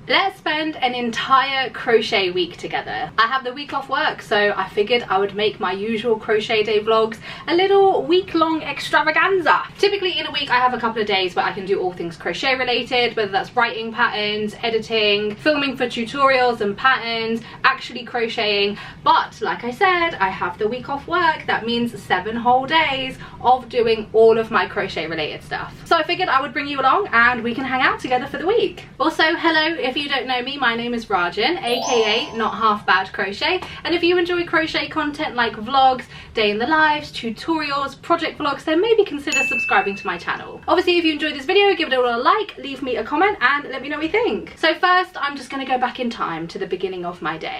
Let's spend an entire crochet week together. I have the week off work, so I figured I would make my usual crochet day vlogs a little week-long extravaganza. Typically in a week I have a couple of days where I can do all things crochet related, whether that's writing patterns, editing, filming for tutorials and patterns, actually crocheting. But like I said, I have the week off work. That means 7 whole days of doing all of my crochet related stuff. So I figured I would bring you along and we can hang out together for the week. Also, hello, if you don't know me, my name is Rajan, aka Not Half Bad Crochet, and if you enjoy crochet content like vlogs, day in the lives, tutorials, project vlogs, then maybe consider subscribing to my channel. Obviously, if you enjoyed this video, give it a like, leave me a comment and let me know what you think. So first, I'm just going to go back in time to the beginning of my day.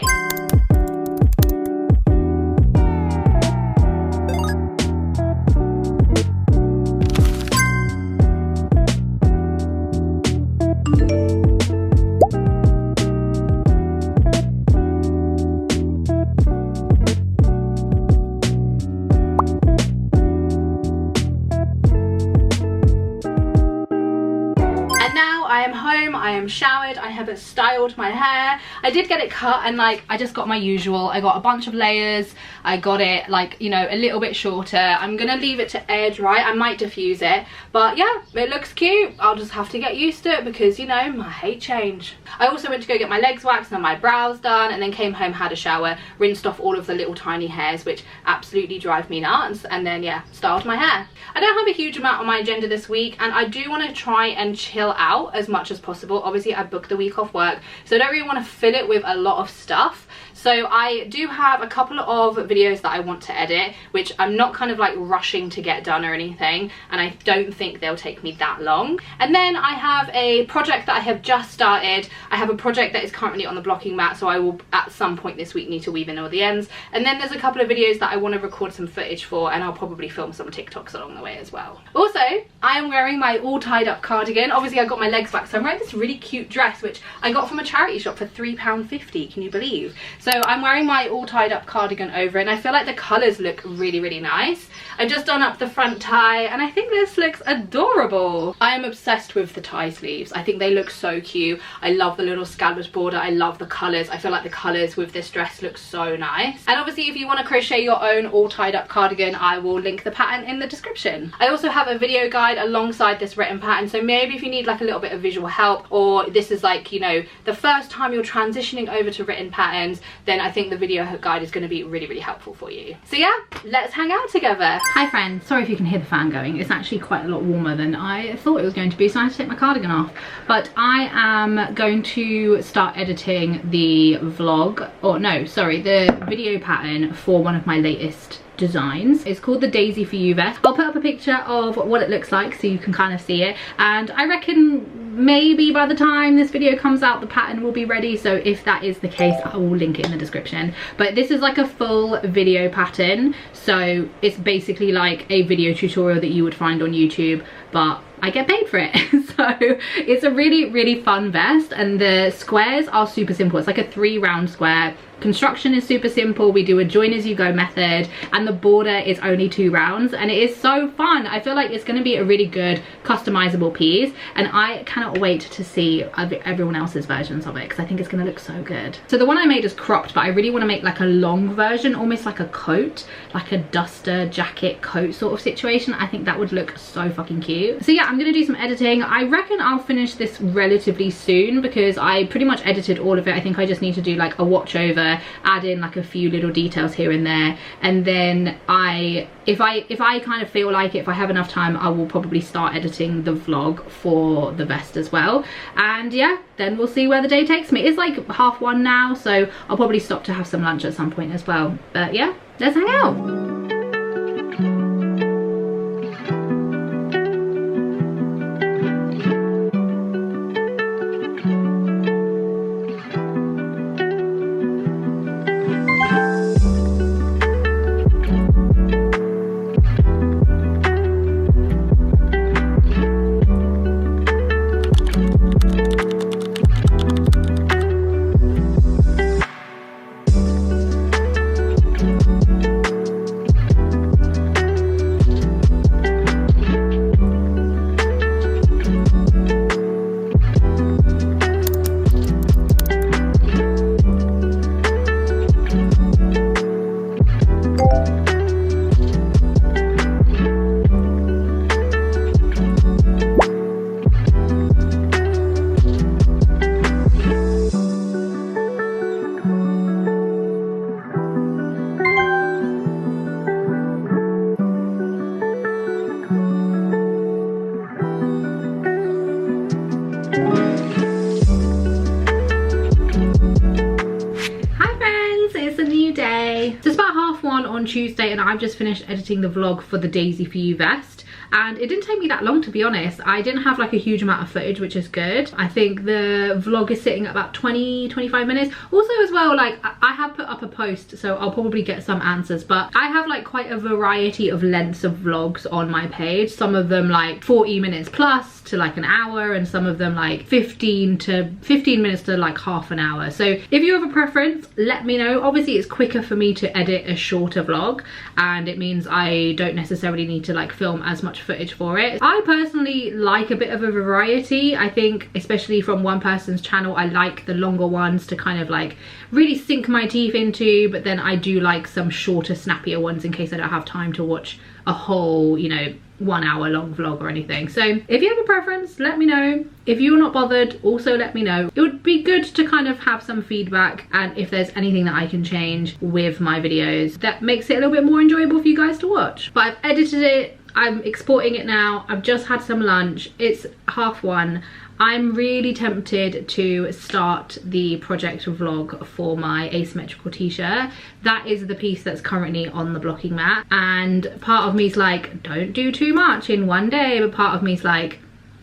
I am home, I am showered, I have styled my hair. I did get it cut and like I just got my usual. I got a bunch of layers. I got it like, you know, a little bit shorter. I'm gonna leave it to air dry. I might diffuse it, but yeah, it looks cute. I'll just have to get used to it because, you know, I hate change. I also went to go get my legs waxed and my brows done, and then came home, had a shower, rinsed off all of the little tiny hairs which absolutely drive me nuts, and then yeah, styled my hair. I don't have a huge amount on my agenda this week, and I do want to try and chill out as much as possible. Obviously I booked the week off work, so I don't really want to fill it with a lot of stuff. So I do have a couple of videos that I want to edit, which I'm not kind of like rushing to get done or anything, and I don't think they'll take me that long. And then I have a project that I have just started. I have a project that is currently on the blocking mat, so I will at some point this week need to weave in all the ends. And then there's a couple of videos that I want to record some footage for, and I'll probably film some TikToks along the way as well. Also, I am wearing my all tied up cardigan. Obviously I got my legs back, so I'm wearing this really cute dress which I got from a charity shop for £3.50, can you believe? So I'm wearing my all tied up cardigan over it, and I feel like the colours look really, really nice. I've just done up the front tie and I think this looks adorable. I am obsessed with the tie sleeves. I think they look so cute. I love the little scalloped border. I love the colours. I feel like the colours with this dress look so nice. And obviously if you want to crochet your own all tied up cardigan, I will link the pattern in the description. I also have a video guide alongside this written pattern, so maybe if you need like a little bit of visual help, or this is like, you know, the first time you're transitioning over to written patterns, then I think the video guide is going to be really, really helpful for you. So yeah, let's hang out together. Hi friends, sorry if you can hear the fan going. It's actually quite a lot warmer than I thought it was going to be, so I had to take my cardigan off. But I am going to start editing the vlog, or no, sorry, the video pattern for one of my latest designs. It's called the Daisy for You vest. I'll put up a picture of what it looks like so you can kind of see it, and I reckon maybe by the time this video comes out the pattern will be ready, so if that is the case I will link it in the description. But this is like a full video pattern, so it's basically like a video tutorial that you would find on YouTube, but I get paid for it. So it's a really, really fun vest, and the squares are super simple. It's like a 3-round square. Construction is super simple. We do a join as you go method, and the border is only 2 rounds, and it is so fun. I feel like it's going to be a really good customizable piece, and I cannot wait to see everyone else's versions of it because I think it's going to look so good. So the one I made is cropped, but I really want to make like a long version, almost like a coat, like a duster jacket coat sort of situation. I think that would look so fucking cute. So yeah, I'm going to do some editing. I reckon I'll finish this relatively soon because I pretty much edited all of it. I think I just need to do like a watch over, add in like a few little details here and there, and then if I kind of feel like it, if I have enough time, I will probably start editing the vlog for the vest as well. And yeah, then we'll see where the day takes me. It's like 1:30 now, so I'll probably stop to have some lunch at some point as well. But yeah, let's hang out. on Tuesday and I've just finished editing the vlog for the Daisy For You vest. And it didn't take me that long, to be honest. I didn't have like a huge amount of footage, which is good. I think the vlog is sitting at about 20-25 minutes. Also as well, like I have put up a post, so I'll probably get some answers, but I have like quite a variety of lengths of vlogs on my page. Some of them like 40 minutes plus to like an hour, and some of them like 15 minutes to like half an hour. So if you have a preference, let me know. Obviously it's quicker for me to edit a shorter vlog, and it means I don't necessarily need to like film as much footage for it. I personally like a bit of a variety. I think especially from one person's channel, I like the longer ones to kind of like really sink my teeth into, but then I do like some shorter, snappier ones in case I don't have time to watch a whole, you know, 1 hour long vlog or anything. So if you have a preference, let me know. If you're not bothered, also let me know. It would be good to kind of have some feedback, and if there's anything that I can change with my videos that makes it a little bit more enjoyable for you guys to watch. But I've edited it, I'm exporting it now, I've just had some lunch, it's 1:30. I'm really tempted to start the project vlog for my asymmetrical t-shirt. That is the piece that's currently on the blocking mat, and part of me is like, don't do too much in one day, but part of me is like,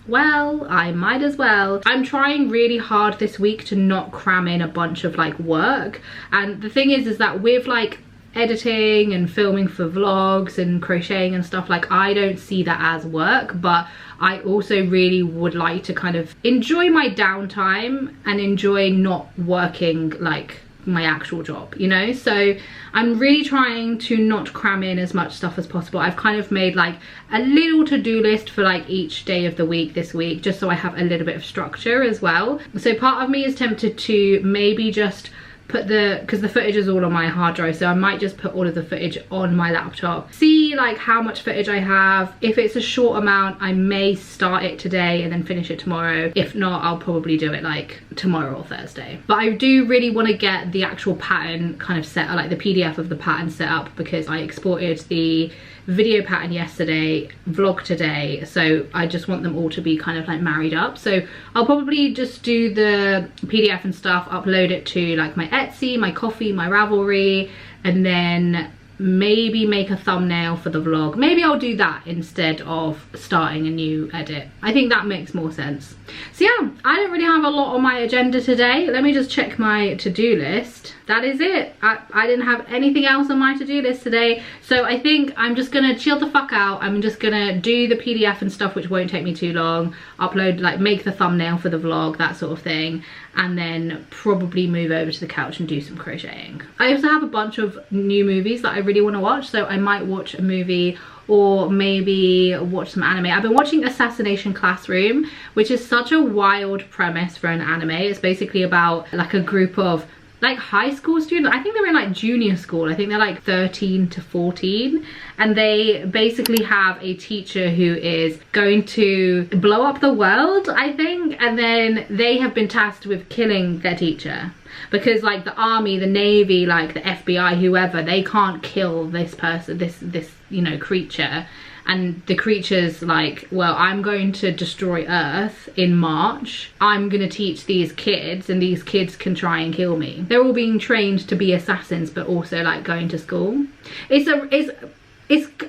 well, I might as well. I'm trying really hard this week to not cram in a bunch of like work, and the thing is that with like editing and filming for vlogs and crocheting and stuff, like I don't see that as work, but I also really would like to kind of enjoy my downtime and enjoy not working like my actual job, you know? So I'm really trying to not cram in as much stuff as possible. I've kind of made like a little to-do list for like each day of the week this week, just so I have a little bit of structure as well. So part of me is tempted to maybe just put because the footage is all on my hard drive, so I might just put all of the footage on my laptop, see like how much footage I have. If it's a short amount, I may start it today and then finish it tomorrow. If not, I'll probably do it like tomorrow or Thursday. But I do really want to get the actual pattern kind of set, like the PDF of the pattern set up, because I exported the video pattern yesterday, vlog today, so I just want them all to be kind of like married up. So I'll probably just do the PDF and stuff, upload it to like my Etsy, my Coffee, my Ravelry, and then maybe make a thumbnail for the vlog. Maybe I'll do that instead of starting a new edit. I think that makes more sense. So yeah, I don't really have a lot on my agenda today. Let me just check my to-do list. That is it. I didn't have anything else on my to-do list today, so I think I'm just gonna chill the fuck out. I'm just gonna do the PDF and stuff, which won't take me too long, upload, like make the thumbnail for the vlog, that sort of thing, and then probably move over to the couch and do some crocheting. I also have a bunch of new movies that I really want to watch, so I might watch a movie or maybe watch some anime. I've been watching Assassination Classroom, which is such a wild premise for an anime. It's basically about like a group of like high school students. I think they're in like junior school. I think they're like 13 to 14, and they basically have a teacher who is going to blow up the world, I think, and then they have been tasked with killing their teacher, because like the army, the navy, like the FBI, whoever, they can't kill this person, this you know, creature. And the creature's like, well, I'm going to destroy Earth in March. I'm gonna teach these kids, and these kids can try and kill me. They're all being trained to be assassins, but also like going to school. It's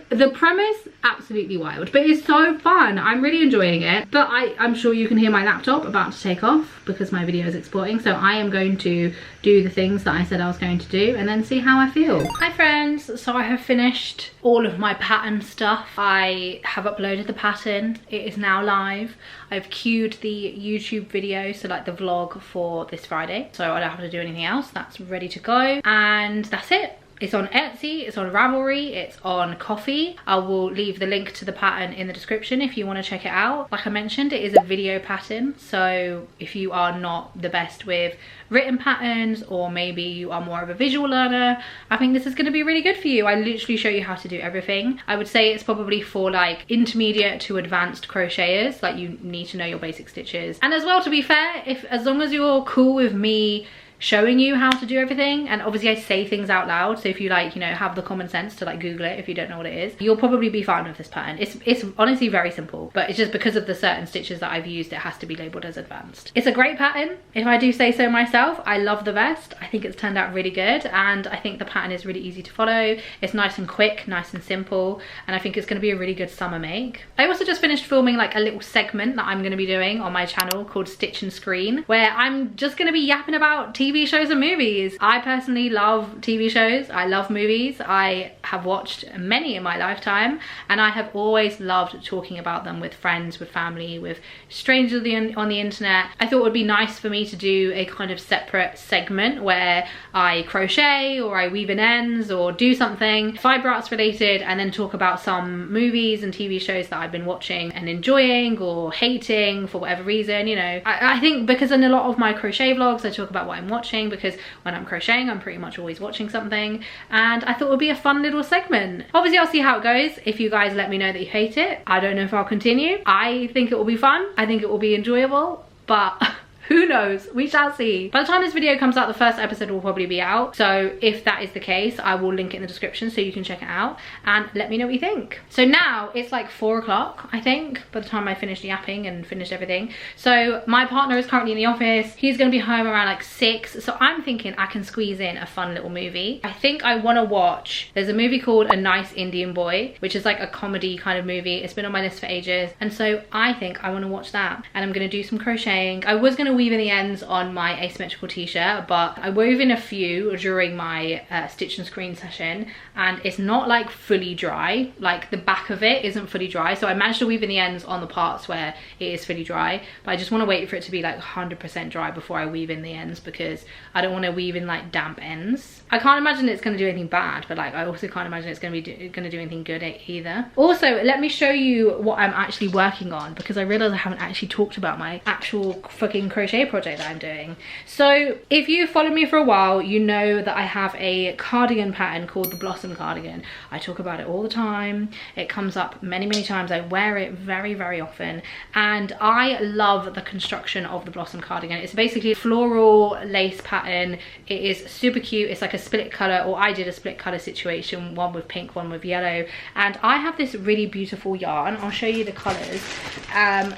the premise, absolutely wild, but it's so fun. I'm really enjoying it. But I'm sure you can hear my laptop about to take off because my video is exporting. So I am going to do the things that I said I was going to do and then see how I feel. Hi friends, so I have finished all of my pattern stuff. I have uploaded the pattern. It is now live. I've queued the YouTube video, so like the vlog for this Friday. So I don't have to do anything else. That's ready to go. And that's it. It's on Etsy, it's on Ravelry, it's on Coffee. I will leave the link to the pattern in the description if you want to check it out. Like I mentioned, it is a video pattern, so if you are not the best with written patterns, or maybe you are more of a visual learner, I think this is going to be really good for you. I literally show you how to do everything. I would say it's probably for like intermediate to advanced crocheters, like you need to know your basic stitches. And as well, to be fair, as long as you're cool with me showing you how to do everything, and obviously I say things out loud, so if you like, you know, have the common sense to like Google it if you don't know what it is, you'll probably be fine with this pattern. It's honestly very simple, but it's just because of the certain stitches that I've used, it has to be labeled as advanced. It's a great pattern, if I do say so myself. I love the vest. I think it's turned out really good, and I think the pattern is really easy to follow. It's nice and quick, nice and simple, and I think it's going to be a really good summer make. I also just finished filming like a little segment that I'm going to be doing on my channel called Stitch and Screen, where I'm just going to be yapping about TV shows and movies. I personally love TV shows. I love movies. I have watched many in my lifetime, and I have always loved talking about them with friends, with family, with strangers on the internet. I thought it would be nice for me to do a kind of separate segment where I crochet or I weave in ends or do something fiber arts related, and then talk about some movies and TV shows that I've been watching and enjoying or hating for whatever reason. You know, I think because in a lot of my crochet vlogs I talk about what I'm watching, because when I'm crocheting I'm pretty much always watching something, and I thought it would be a fun little segment. Obviously I'll see how it goes. If you guys let me know that you hate it, I don't know if I'll continue. I think it will be fun. I think it will be enjoyable, but who knows? We shall see. By the time this video comes out, the first episode will probably be out. So if that is the case, I will link it in the description so you can check it out and let me know what you think. So now it's like 4 o'clock, I think, by the time I finished yapping and finished everything. So my partner is currently in the office. He's gonna be home around like 6. So I'm thinking I can squeeze in a fun little movie. I think I wanna watch, there's a movie called A Nice Indian Boy, which is like a comedy kind of movie. It's been on my list for ages. And so I think I wanna watch that. And I'm gonna do some crocheting. I was gonna weave in the ends on my asymmetrical t-shirt, but I wove in a few during my stitch and screen session, and it's not like fully dry. Like the back of it isn't fully dry, so I managed to weave in the ends on the parts where it is fully dry, but I just want to wait for it to be like 100% dry before I weave in the ends, because I don't want to weave in like damp ends. I can't imagine it's going to do anything bad, but like I also can't imagine it's going to do anything good either. Also, let me show you what I'm actually working on, because I realized I haven't actually talked about my actual fucking crochet project that I'm doing. So if you follow me for a while, you know that I have a cardigan pattern called the Blossom cardigan. I talk about it all the time. It comes up many times. I wear it very often, and I love the construction of the Blossom cardigan. It's basically a floral lace pattern. It is super cute. It's like a split color, or I did a split color situation, one with pink, one with yellow, and I have this really beautiful yarn. I'll show you the colors.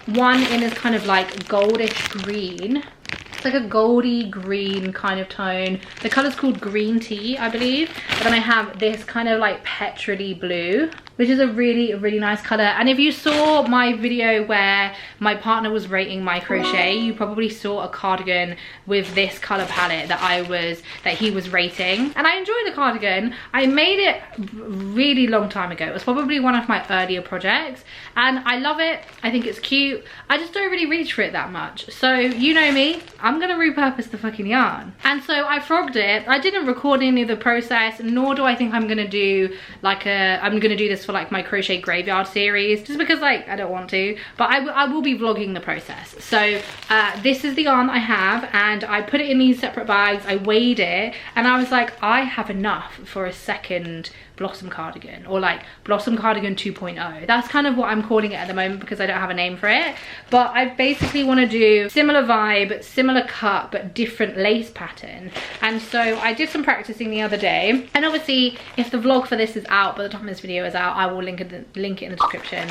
One in is kind of like goldish green. It's like a goldy green kind of tone. The color's called Green Tea, I believe. But then I have this kind of like petrol-y blue, which is a really nice color. And if you saw my video where my partner was rating my crochet, you probably saw a cardigan with this color palette that he was rating. And I enjoy the cardigan. I made it really long time ago. It was probably one of my earlier projects, and I love it. I think it's cute. I just don't really reach for it that much. So you know me, I'm gonna repurpose the fucking yarn. And so I frogged it. I didn't record any of the process, nor do I think I'm gonna do like I'm gonna do this for like my crochet graveyard series, just because like I don't want to, but I will be vlogging the process. So this is the yarn I have, and I put it in these separate bags. I weighed it, and I was like, I have enough for a second Blossom cardigan, or like Blossom cardigan 2.0. That's kind of what I'm calling it at the moment, because I don't have a name for it. But I basically want to do similar vibe, similar cut, but different lace pattern. And so I did some practicing the other day, and obviously if the vlog for this is out by the time this video is out, I will link it in the description.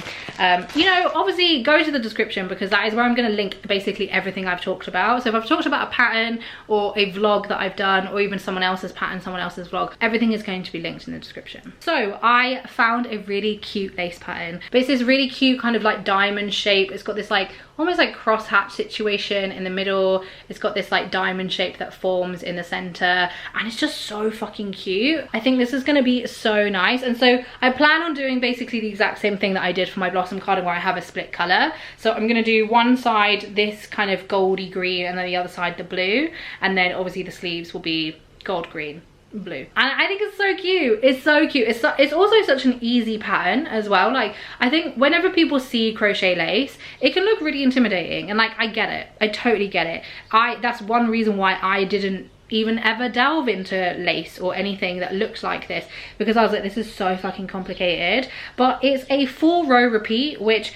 You know, obviously go to the description, because that is where I'm going to link basically everything I've talked about. So if I've talked about a pattern or a vlog that I've done, or even someone else's pattern, someone else's vlog, everything is going to be linked in the description. So I found a really cute lace pattern, but it's this really cute kind of like diamond shape. It's got this like almost like cross hatch situation in the middle. It's got this like diamond shape that forms in the center, and it's just so fucking cute. I think this is going to be so nice. And so I plan on doing basically the exact same thing that I did for my Blossom cardigan, where I have a split color. So I'm going to do one side this kind of goldy green, and then the other side the blue, and then obviously the sleeves will be gold green, blue. And I think it's so cute. It's so cute. It's also such an easy pattern as well. Like, I think whenever people see crochet lace, it can look really intimidating, and like I get it. I totally get it. That's one reason why I didn't even ever delve into lace or anything that looks like this, because I was like, this is so fucking complicated. But it's a 4-row repeat, which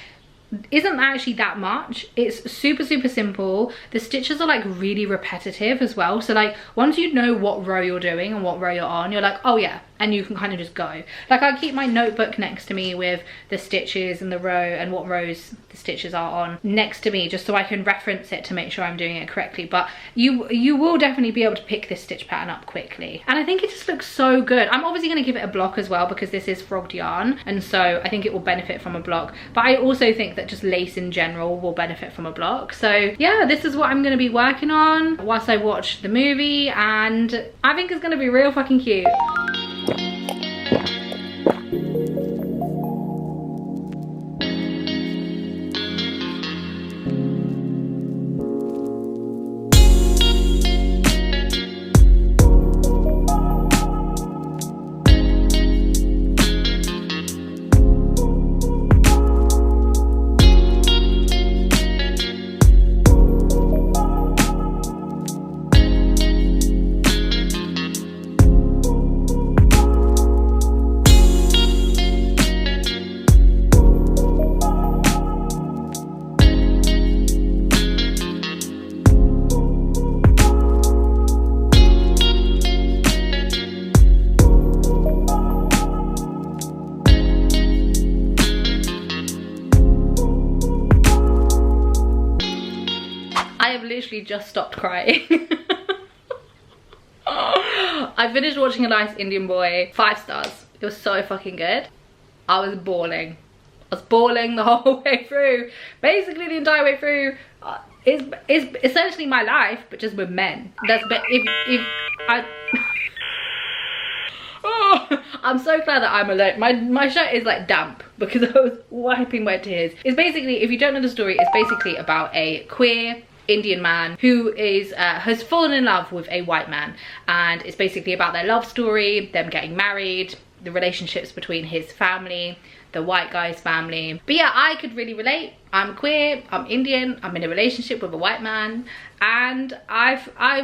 isn't actually that much. It's super simple. The stitches are like really repetitive as well, so like once you know what row you're doing and what row you're on, you're like, oh yeah, and you can kind of just go. Like I keep my notebook next to me with the stitches and the row and what rows the stitches are on next to me, just so I can reference it to make sure I'm doing it correctly. But you will definitely be able to pick this stitch pattern up quickly, and I think it just looks so good. I'm obviously going to give it a block as well because this is frogged yarn, and so I think it will benefit from a block, but I also think that just lace in general will benefit from a block. So yeah, this is what I'm going to be working on whilst I watch the movie, and I think it's going to be real fucking cute. Literally just stopped crying. I finished watching A Nice Indian Boy, 5 stars. It was so fucking good. I was bawling. I was bawling the whole way through. Basically the entire way through is essentially my life, but just with men. That's, but if I oh, I'm so glad that I'm alone. My shirt is like damp because I was wiping my tears. It's basically, if you don't know the story, it's basically about a queer Indian man who is has fallen in love with a white man, and it's basically about their love story, them getting married, the relationships between his family, the white guy's family. But yeah, I could really relate. I'm queer, I'm Indian, I'm in a relationship with a white man, and I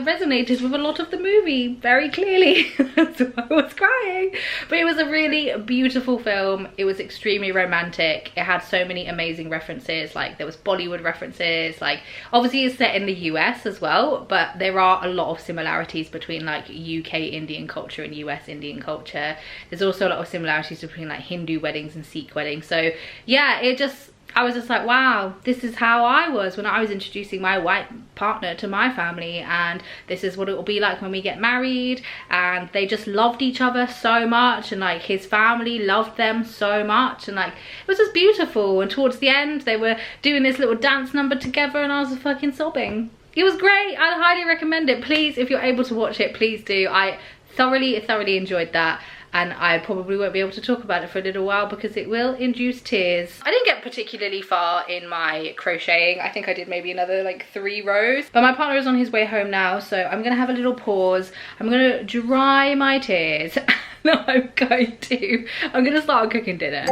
resonated with a lot of the movie very clearly. That's why I was crying. But it was a really beautiful film. It was extremely romantic. It had so many amazing references. Like there was Bollywood references, like obviously it's set in the US as well, but there are a lot of similarities between like UK Indian culture and US Indian culture. There's also a lot of similarities between like Hindu weddings and Sikh weddings. So yeah, I was just like, wow, this is how I was when I was introducing my white partner to my family, and this is what it will be like when we get married. And they just loved each other so much, and like his family loved them so much, and like it was just beautiful. And towards the end they were doing this little dance number together, and I was fucking sobbing. It was great. I'd highly recommend it. Please, if you're able to watch it, please do. I thoroughly enjoyed that. And I probably won't be able to talk about it for a little while because it will induce tears. I didn't get particularly far in my crocheting. I think I did maybe another like 3 rows. But my partner is on his way home now, so I'm gonna have a little pause. I'm gonna dry my tears. No, I'm gonna start cooking dinner.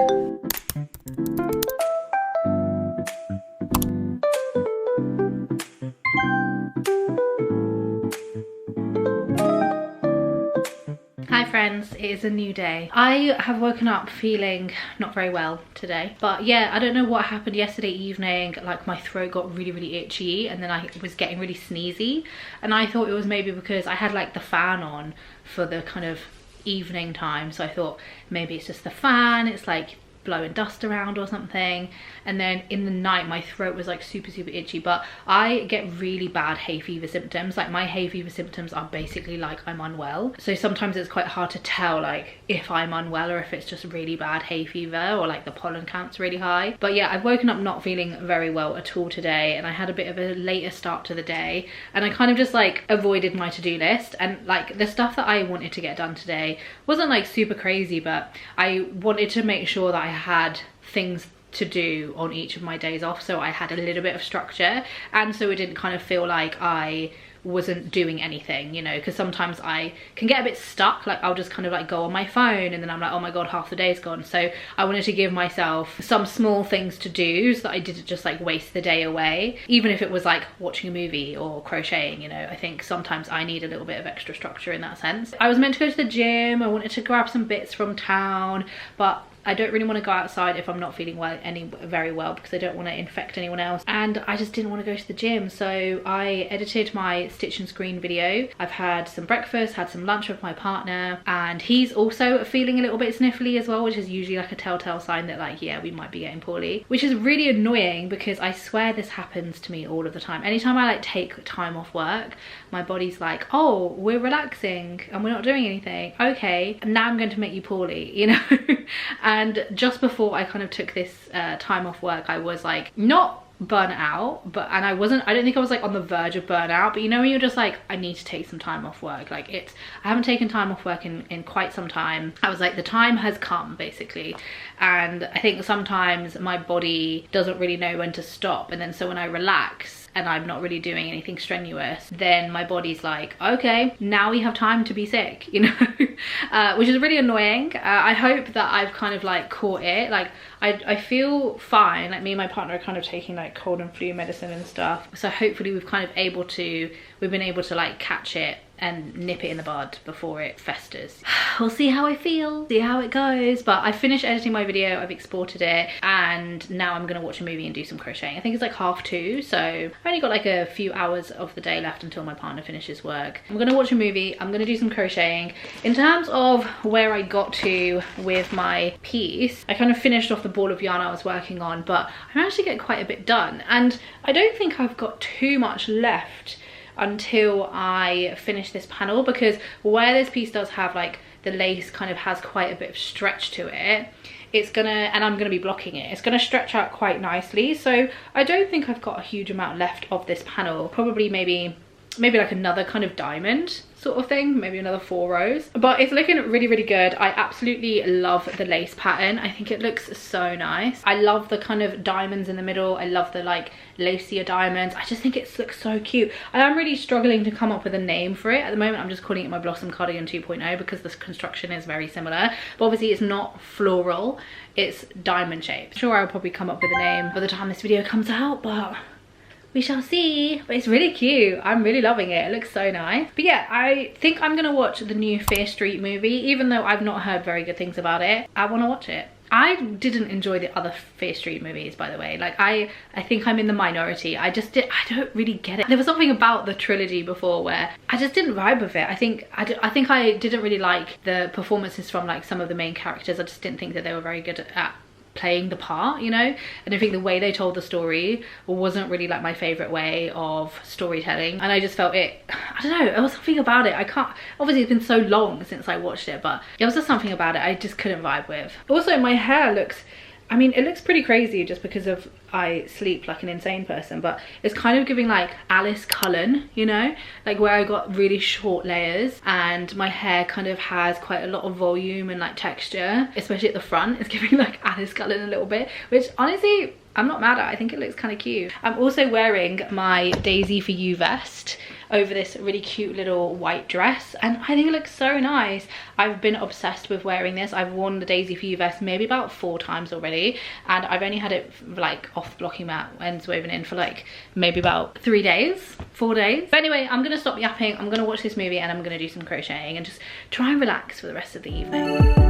Friends, it is a new day. I have woken up feeling not very well today, but yeah, I don't know what happened yesterday evening. Like my throat got really itchy, and then I was getting really sneezy, and I thought it was maybe because I had like the fan on for the kind of evening time, so I thought maybe it's just the fan, it's like blowing dust around or something. And then in the night my throat was like super itchy. But I get really bad hay fever symptoms. Like my hay fever symptoms are basically like I'm unwell, so sometimes it's quite hard to tell like if I'm unwell or if it's just really bad hay fever or like the pollen count's really high. But yeah, I've woken up not feeling very well at all today, and I had a bit of a later start to the day, and I kind of just like avoided my to-do list. And like the stuff that I wanted to get done today wasn't like super crazy, but I wanted to make sure that I had things to do on each of my days off, so I had a little bit of structure, and so it didn't kind of feel like I wasn't doing anything, you know, because sometimes I can get a bit stuck. Like I'll just kind of like go on my phone and then I'm like, oh my god, half the day's gone. So I wanted to give myself some small things to do so that I didn't just like waste the day away, even if it was like watching a movie or crocheting, you know. I think sometimes I need a little bit of extra structure in that sense. I was meant to go to the gym, I wanted to grab some bits from town, but I don't really want to go outside if I'm not feeling very well, because I don't want to infect anyone else, and I just didn't want to go to the gym. So I edited my stitch and screen video. I've had some breakfast, had some lunch with my partner, and he's also feeling a little bit sniffly as well, which is usually like a telltale sign that like, yeah, we might be getting poorly, which is really annoying because I swear this happens to me all of the time. Anytime I like take time off work, my body's like, oh, we're relaxing and we're not doing anything, okay, now I'm going to make you poorly, you know. And just before I kind of took this time off work, I was like not burn out, and I don't think I was like on the verge of burnout, but you know when you're just like, I need to take some time off work. Like I haven't taken time off work in quite some time. I was like, the time has come basically, and I think sometimes my body doesn't really know when to stop, and then so when I relax and I'm not really doing anything strenuous, then my body's like, okay, now we have time to be sick, you know. Which is really annoying. I hope that I've kind of like caught it. Like I feel fine. Like me and my partner are kind of taking like cold and flu medicine and stuff, so hopefully we've been able to like catch it and nip it in the bud before it festers. We'll see how I feel, see how it goes. But I finished editing my video, I've exported it, and now I'm gonna watch a movie and do some crocheting. I think it's like 2:30, so I've only got like a few hours of the day left until my partner finishes work. I'm gonna watch a movie, I'm gonna do some crocheting. In terms of where I got to with my piece, I kind of finished off the ball of yarn I was working on, but I managed to get quite a bit done, and I don't think I've got too much left until I finish this panel, because where this piece does have like the lace kind of has quite a bit of stretch to it, it's gonna, and I'm gonna be blocking it, it's gonna stretch out quite nicely. So I don't think I've got a huge amount left of this panel. Probably maybe like another kind of diamond sort of thing, maybe another 4 rows, but it's looking really, really good. I absolutely love the lace pattern. I think it looks so nice. I love the kind of diamonds in the middle. I love the like lacier diamonds. I just think it looks so cute. I am really struggling to come up with a name for it at the moment. I'm just calling it my Blossom Cardigan 2.0 because the construction is very similar, but obviously it's not floral, it's diamond shaped. Sure, I'll probably come up with a name by the time this video comes out, but we shall see. But it's really cute. I'm really loving it. It looks so nice. But yeah, I think I'm gonna watch the new Fear Street movie, even though I've not heard very good things about it. I want to watch it. I didn't enjoy the other Fear Street movies, by the way. Like I think I'm in the minority. I don't really get it. There was something about the trilogy before where I just didn't vibe with it. I think I didn't really like the performances from like some of the main characters. I just didn't think that they were very good at playing the part, you know. And I think the way they told the story wasn't really like my favorite way of storytelling, and I just felt it, I don't know, there was something about it. I can't, obviously it's been so long since I watched it, but there was just something about it I just couldn't vibe with. Also my hair looks, I mean, it looks pretty crazy just because of I sleep like an insane person, but it's kind of giving like Alice Cullen, you know, like where I got really short layers and my hair kind of has quite a lot of volume and like texture, especially at the front. It's giving like Alice Cullen a little bit, which honestly I'm not mad at. I think it looks kind of cute. I'm also wearing my Daisy for You vest over this really cute little white dress, and I think it looks so nice. I've been obsessed with wearing this. I've worn the Daisy for You vest maybe about 4 times already, and I've only had it like off the blocking mat ends woven in for like maybe about 4 days. But anyway, I'm gonna stop yapping. I'm gonna watch this movie and I'm gonna do some crocheting and just try and relax for the rest of the evening.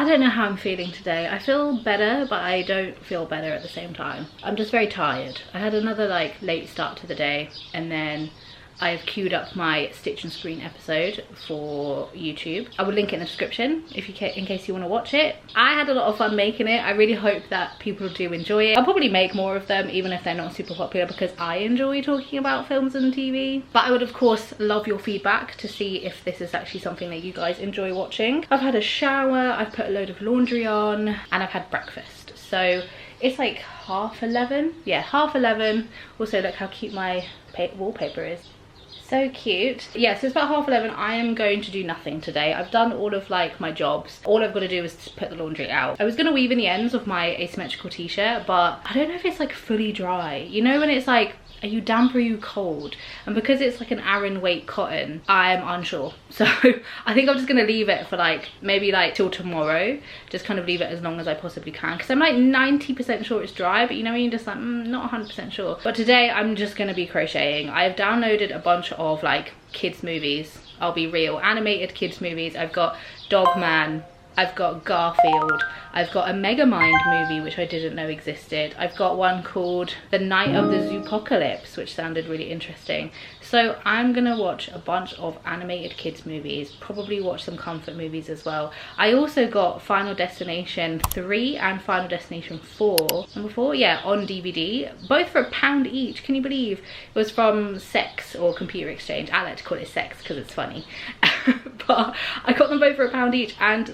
I don't know how I'm feeling today. I feel better, but I don't feel better at the same time. I'm just very tired. I had another like late start to the day, and then I've queued up my Stitch and Screen episode for YouTube. I will link it in the description if you in case you want to watch it. I had a lot of fun making it. I really hope that people do enjoy it. I'll probably make more of them even if they're not super popular, because I enjoy talking about films and TV. But I would of course love your feedback to see if this is actually something that you guys enjoy watching. I've had a shower, I've put a load of laundry on, and I've had breakfast. So it's like 11:30. Yeah, 11:30. Also look how cute my wallpaper is. So cute. Yeah, so it's about 11:30. I am going to do nothing today. I've done all of like my jobs. All I've got to do is put the laundry out. I was going to weave in the ends of my asymmetrical t-shirt, but I don't know if it's like fully dry. You know when it's like, are you damp or are you cold? And because it's like an Aran weight cotton, I am unsure. So I think I'm just gonna leave it for like maybe like till tomorrow. Just kind of leave it as long as I possibly can, because I'm like 90% sure it's dry, but you know when you're just like not 100% sure. But today I'm just gonna be crocheting. I've downloaded a bunch of like kids movies. I'll be real, animated kids movies. I've got Dogman, I've got Garfield, I've got a Megamind movie which I didn't know existed. I've got one called The Night of the Zoopocalypse, which sounded really interesting. So I'm gonna watch a bunch of animated kids movies, probably watch some comfort movies as well. I also got Final Destination 3 and Final Destination 4, number 4, yeah, on DVD, both for £1 each. Can you believe? It was from Sex or Computer Exchange. I like to call it Sex because it's funny. But I got them both for £1 each, and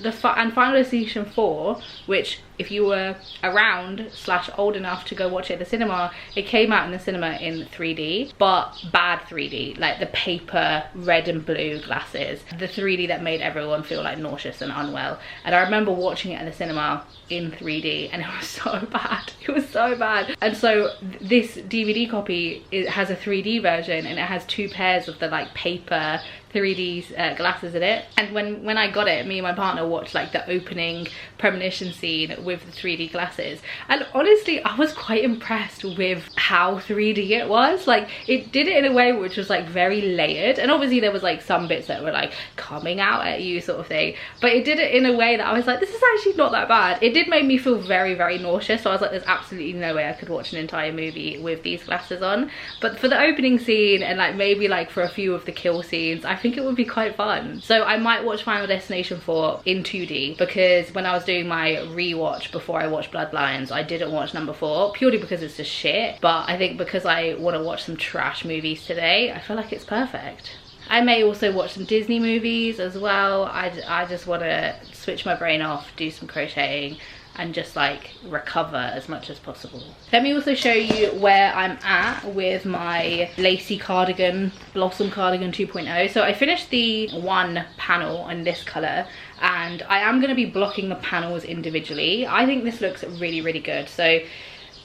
Final Destination 4, which if you were around / old enough to go watch it at the cinema, it came out in the cinema in 3D, but bad 3D, like the paper red and blue glasses, the 3D that made everyone feel like nauseous and unwell. And I remember watching it at the cinema in 3D, and it was so bad. It was so bad. And so this DVD copy, it has a 3D version, and it has 2 pairs of the like paper 3D glasses in it. And when I got it, me and my partner watched like the opening premonition scene with the 3D glasses, and honestly I was quite impressed with how 3D it was. Like it did it in a way which was like very layered, and obviously there was like some bits that were like coming out at you sort of thing, but it did it in a way that I was like, this is actually not that bad. It did make me feel very, very nauseous, so I was like, there's absolutely no way I could watch an entire movie with these glasses on. But for the opening scene and like maybe like for a few of the kill scenes, I think it would be quite fun. So I might watch Final Destination 4 in 2D, because when I was doing my rewatch before I watched Bloodlines, I didn't watch number 4 purely because it's just shit. But I think because I want to watch some trash movies today, I feel like it's perfect. I may also watch some Disney movies as well. I just want to switch my brain off, do some crocheting, and just like recover as much as possible. Let me also show you where I'm at with my lacy cardigan, Blossom Cardigan 2.0. So I finished the one panel in this color, and I am going to be blocking the panels individually. I think this looks really, really good. So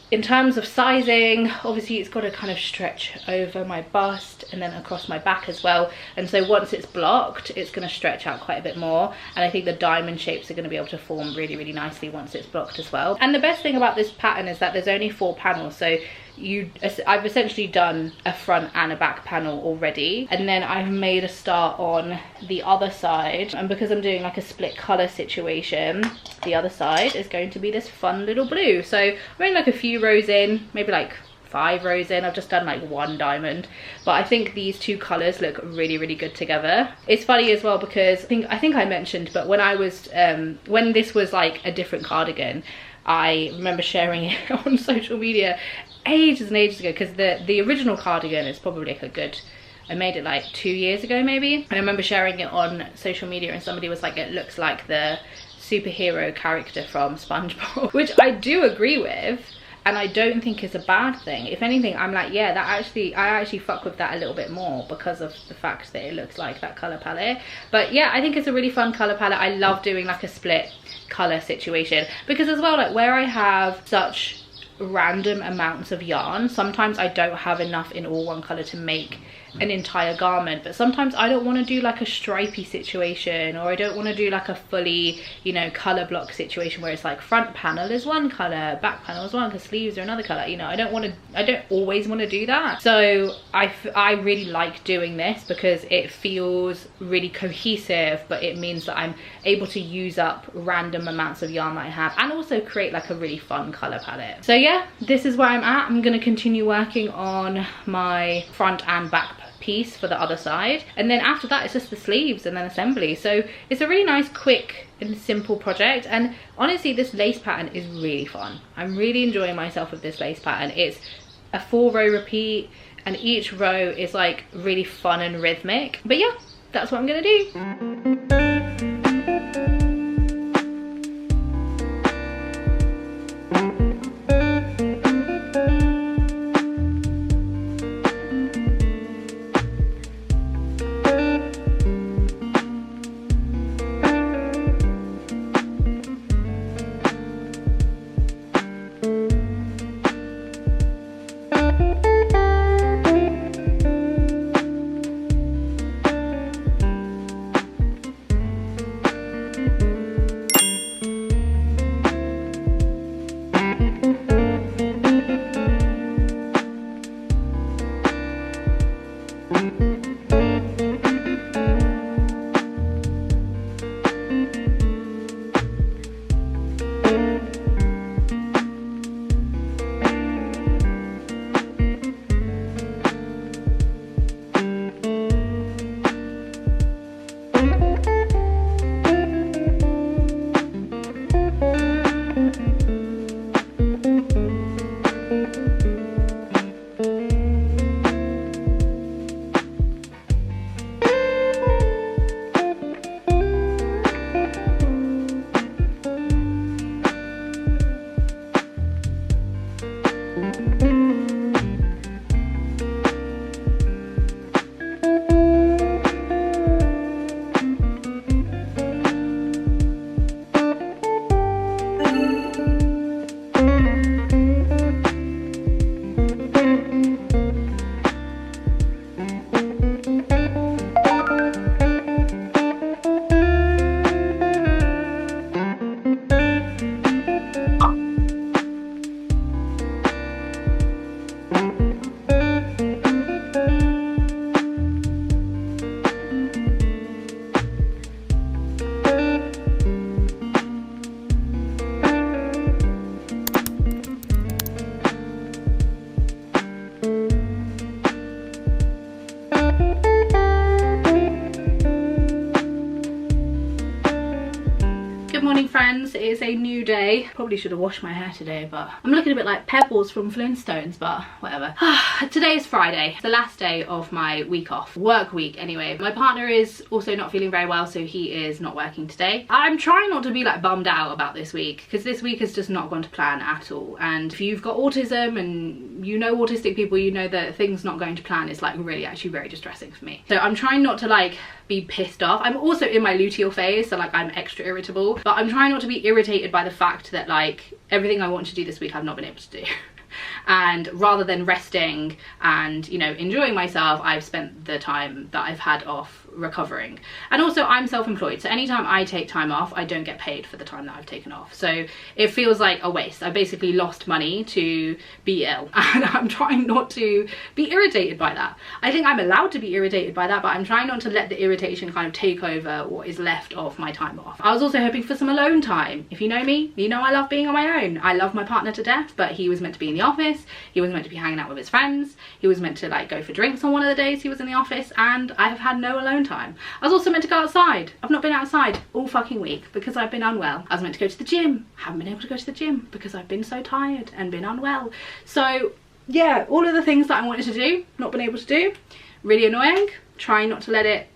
in terms of sizing, obviously it's got to kind of stretch over my bust and then across my back as well. And so once it's blocked, it's going to stretch out quite a bit more. And I think the diamond shapes are going to be able to form really, really nicely once it's blocked as well. And the best thing about this pattern is that there's only 4 panels. So I've essentially done a front and a back panel already, and then I've made a start on the other side. And because I'm doing like a split color situation, the other side is going to be this fun little blue. So I'm only like a few rows in, maybe like 5 rows in. I've just done like 1 diamond, but I think these 2 colors look really, really good together. It's funny as well because I think I mentioned, but when I was when this was like a different cardigan, I remember sharing it on social media ages and ages ago, because the original cardigan is probably like a good, I made it like 2 years ago maybe, and I remember sharing it on social media, and somebody was like, it looks like the superhero character from SpongeBob, which I do agree with, and I don't think is a bad thing. If anything, I'm like, yeah, I actually fuck with that a little bit more because of the fact that it looks like that color palette. But yeah, I think it's a really fun color palette. I love doing like a split color situation, because as well, like where I have such random amounts of yarn. Sometimes I don't have enough in all one color to make an entire garment, but sometimes I don't want to do like a stripy situation, or I don't want to do like a fully, you know, color block situation where it's like front panel is one color, back panel is one, because sleeves are another color. You know, I don't always want to do that. So I really like doing this because it feels really cohesive, but it means that I'm able to use up random amounts of yarn that I have, and also create like a really fun color palette. So yeah, this is where I'm at. I'm going to continue working on my front and back piece for the other side, and then after that it's just the sleeves and then assembly. So it's a really nice, quick and simple project, and honestly this lace pattern is really fun. I'm really enjoying myself with this lace pattern. It's a 4-row repeat, and each row is like really fun and rhythmic. But yeah, that's what I'm gonna do. Friends, it is a new day. Probably should have washed my hair today, but I'm looking a bit like Pebbles from Flintstones, but whatever. Today is Friday, the last day of my week off, work week anyway. My partner is also not feeling very well, so he is not working today. I'm trying not to be like bummed out about this week, because this week has just not gone to plan at all. And if you've got autism and you know autistic people, you know that things not going to plan is like really actually very distressing for me. So I'm trying not to like be pissed off. I'm also in my luteal phase, so like I'm extra irritable, but I'm trying not to be irritated by the fact that like everything I want to do this week I've not been able to do. And rather than resting and, you know, enjoying myself, I've spent the time that I've had off recovering. And also I'm self-employed, so anytime I take time off I don't get paid for the time that I've taken off, so it feels like a waste. I basically lost money to be ill, and I'm trying not to be irritated by that. I think I'm allowed to be irritated by that, but I'm trying not to let the irritation kind of take over what is left of my time off. I was also hoping for some alone time. If you know me, you know I love being on my own. I love my partner to death, but he was meant to be in the office, he was meant to be hanging out with his friends, he was meant to like go for drinks on one of the days he was in the office, and I have had no alone time. I was also meant to go outside. I've not been outside all fucking week because I've been unwell. I was meant to go to the gym. Haven't been able to go to the gym because I've been so tired and been unwell. So yeah, all of the things that I wanted to do, not been able to do. Really annoying. Trying not to let it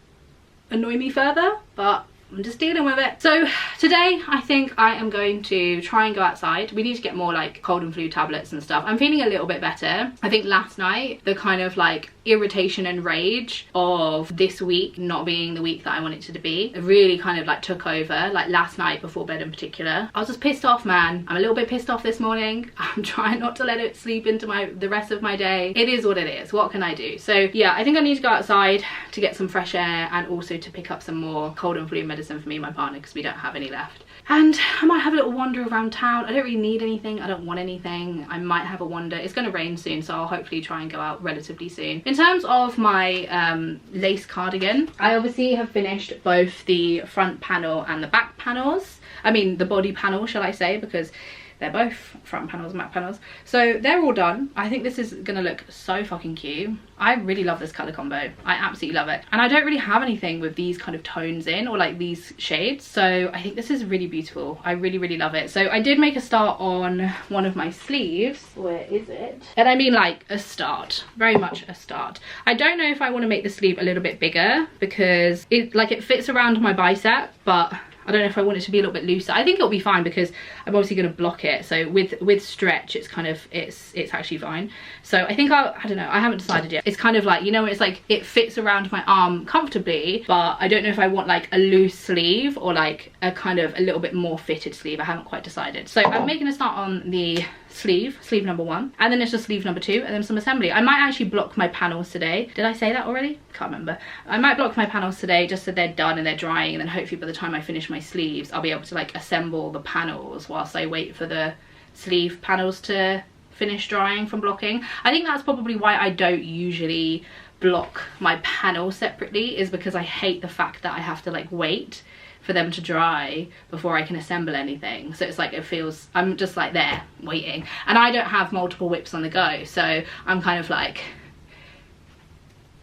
annoy me further, but I'm just dealing with it. So today I think I am going to try and go outside. We need to get more like cold and flu tablets and stuff. I'm feeling a little bit better. I think last night the kind of like irritation and rage of this week not being the week that I wanted it to be really kind of like took over. Like last night before bed in particular, I was just pissed off, man. I'm a little bit pissed off this morning. I'm trying not to let it sleep into the rest of my day. It is what it is. What can I do? So yeah, I think I need to go outside to get some fresh air and also to pick up some more cold and flu medicine for me and my partner because we don't have any left. And I might have a little wander around town. I don't really need anything. I don't want anything. I might have a wander. It's going to rain soon, so I'll hopefully try and go out relatively soon. In terms of my lace cardigan, I obviously have finished both the front panel and the back panels. I mean the body panel, shall I say, because they're both front panels and back panels. So they're all done. I think this is gonna look so fucking cute. I really love this color combo. I absolutely love it. And I don't really have anything with these kind of tones in or like these shades. So I think this is really beautiful. I really, really love it. So I did make a start on one of my sleeves. Where is it? And I mean like a start, very much a start. I don't know if I want to make the sleeve a little bit bigger because it fits around my bicep, but I don't know if I want it to be a little bit looser. I think it'll be fine because I'm obviously going to block it. So with stretch, it's kind of, it's actually fine. So I think I don't know. I haven't decided yet. It's kind of like, you know, it's like it fits around my arm comfortably, but I don't know if I want like a loose sleeve or like a kind of a little bit more fitted sleeve. I haven't quite decided. So I'm making a start on the sleeve number 1, and then it's just sleeve number 2, and then some assembly. I might actually block my panels today. Did I say that already? Can't remember. I might block my panels today just so they're done and they're drying, and then hopefully by the time I finish my sleeves I'll be able to like assemble the panels whilst I wait for the sleeve panels to finish drying from blocking. I think that's probably why I don't usually block my panels separately, is because I hate the fact that I have to like wait for them to dry before I can assemble anything. So it's like, it feels, I'm just like there waiting, and I don't have multiple whips on the go, so I'm kind of like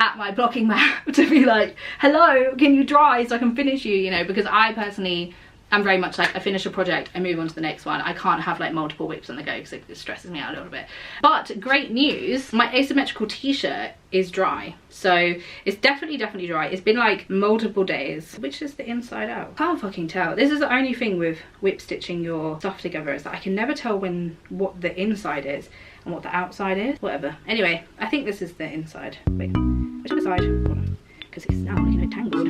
at my blocking mat to be like, hello, can you dry so I can finish you, you know, because I personally am very much like, I finish a project, I move on to the next one. I can't have like multiple whips on the go because it stresses me out a little bit. But great news, my asymmetrical t-shirt is dry. So it's definitely dry. It's been like multiple days. Which is the inside out? Can't fucking tell. This is the only thing with whip stitching your stuff together, is that I can never tell what the inside is and what the outside is. Whatever. Anyway, I think this is the inside. Wait, which other side? Hold on, because it's now looking a bit tangled.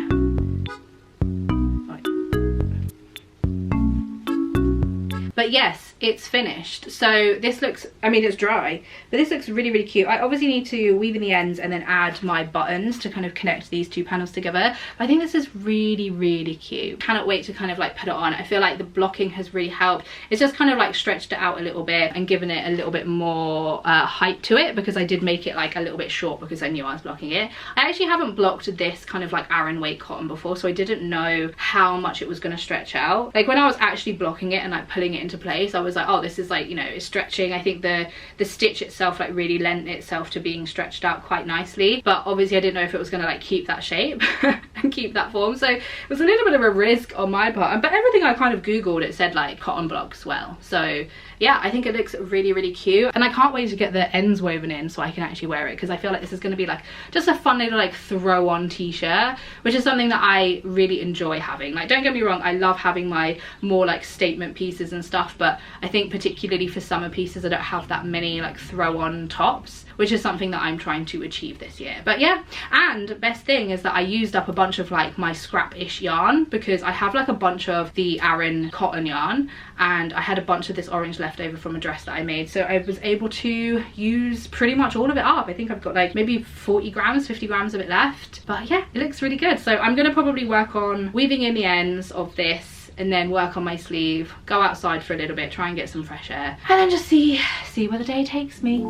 But yes, it's finished. So this looks, I mean, it's dry, but this looks really, really cute. I obviously need to weave in the ends and then add my buttons to kind of connect these two panels together. But I think this is really, really cute. Cannot wait to kind of like put it on. I feel like the blocking has really helped. It's just kind of like stretched it out a little bit and given it a little bit more height to it, because I did make it like a little bit short because I knew I was blocking it. I actually haven't blocked this kind of like Aran weight cotton before, so I didn't know how much it was going to stretch out. Like when I was actually blocking it and like pulling it into place, I was like, oh, this is like, you know, it's stretching. I think the stitch itself like really lent itself to being stretched out quite nicely, but obviously I didn't know if it was going to like keep that shape and keep that form, so it was a little bit of a risk on my part. But everything I kind of googled, it said like cotton blocks well, so yeah, I think it looks really, really cute, and I can't wait to get the ends woven in so I can actually wear it, because I feel like this is going to be like just a fun little like throw on t-shirt, which is something that I really enjoy having. Like, don't get me wrong, I love having my more like statement pieces and stuff, but I think particularly for summer pieces I don't have that many like throw on tops, which is something that I'm trying to achieve this year. But yeah, and best thing is that I used up a bunch of like my scrap-ish yarn, because I have like a bunch of the Aran cotton yarn, and I had a bunch of this orange left over from a dress that I made, so I was able to use pretty much all of it up. I think I've got like maybe 40 grams, 50 grams of it left, but yeah, it looks really good. So I'm gonna probably work on weaving in the ends of this and then work on my sleeve, go outside for a little bit, try and get some fresh air, and then just see where the day takes me.